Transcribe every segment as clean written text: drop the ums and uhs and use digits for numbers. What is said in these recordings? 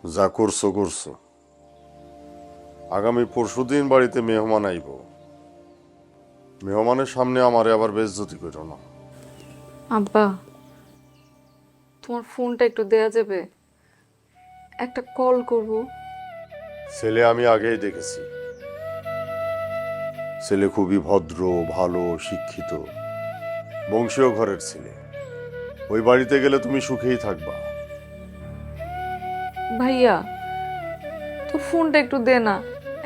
যা করছো করছো। আগামী পরশুদিন বাড়িতে মেহমান আইব। মেহমানের সামনে আমারে আবার বেইজ্জতি করো না। আব্বা, তোমার ফোনটা একটু দেয়া যাবে? একটা কল করব। ছেলে আমি আগেই দেখেছি। ছেলে খুবই ভদ্র, ভালো, শিক্ষিত, বংশীয় ঘরের ছেলে। ওই বাড়িতে গেলে তুমি সুখেই থাকবা। ভাইয়া, তোর ফোনটা একটু দে না,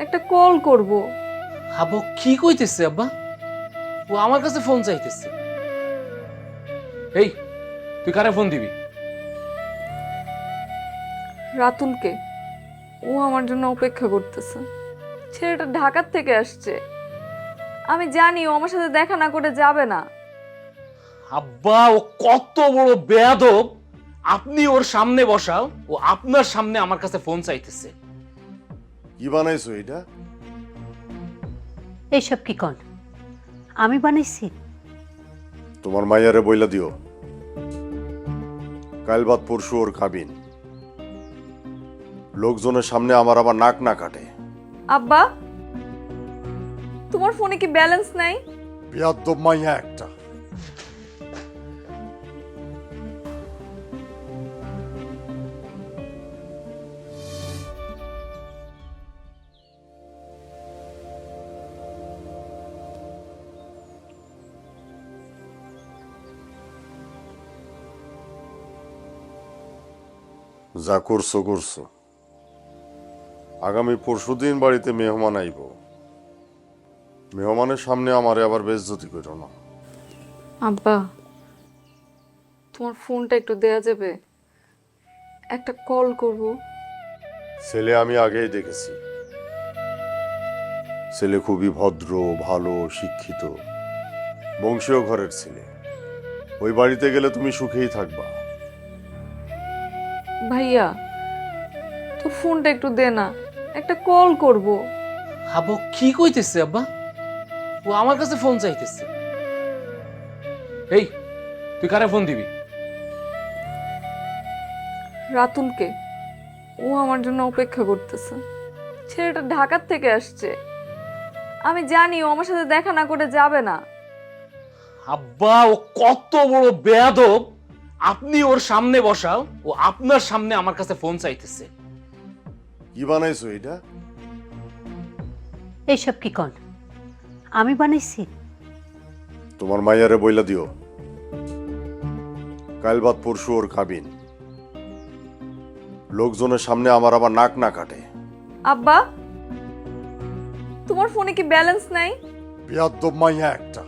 একটা কল করব। আব্বা ও কি কইতেছে আব্বা? ও আমার কাছে ফোন চাইতেছে। এই, তুই কারে ফোন দিবি? রাতুলকে। ও আমার জন্য অপেক্ষা করতেছে। ছেলেটা ঢাকার থেকে আসছে। আমি জানি ও আমার সাথে দেখা না করে যাবে না। আব্বা ও কত বড় বেয়াদব! আপনি ওর সামনে বসাও, ও আপনার সামনে আমার কাছে ফোন চাইতেছে। কি বানাইছো এটা? এইসব কি কন? আমি বানাইছি? তোমার মাইয়ারে বইলা দিও, কাল বাদ পরশু ওর কাবিন। লোকজনের সামনে আমার আবার নাক না কাটে। আব্বা, তোমার ফোনে কি ব্যালেন্স নাই? বেয়াদ্দব মাইয়া একটা। যা করছো করছো। আগামী পরশুদিন বাড়িতে মেহমান আইব। মেহমানের সামনে আমারে আবার বেইজ্জতি করো না। আব্বা, তোমার ফোনটা একটু দেয়া যাবে? একটা কল করব। ছেলে আমি আগেই দেখেছি। ছেলে খুবই ভদ্র, ভালো, শিক্ষিত, বংশীয় ঘরের ছেলে। ওই বাড়িতে গেলে তুমি সুখেই থাকবা। ভাইয়া, তোর ফোনটা একটু দে না, একটা কল করব। আব্বা ও কি কইতেছে আব্বা? ও আমার কাছে ফোন চাইতেছে। এই, তুই কারে ফোন দিবি? রাতুলকে। ও আমার জন্য অপেক্ষা করতেছে। ছেলেটা ঢাকার থেকে আসছে। আমি জানি ও আমার সাথে দেখা না করে যাবে না। আব্বা ও কত বড় বেয়াদব! আপনি ওর সামনে বসাও, ও আপনার সামনে আমার কাছে ফোন চাইতেছে। কি বানাইছো এটা? এইসব কি কন? আমি বানাইছি? তোমার মাইয়ারে বইলা দিও, কাল বাদ পরশু ওর কাবিন। লোকজনের সামনে আমার আবার নাক না কাটে। আব্বা, তোমার ফোনে কি ব্যালেন্স নাই? বেয়াদ্দব মাইয়া একটা।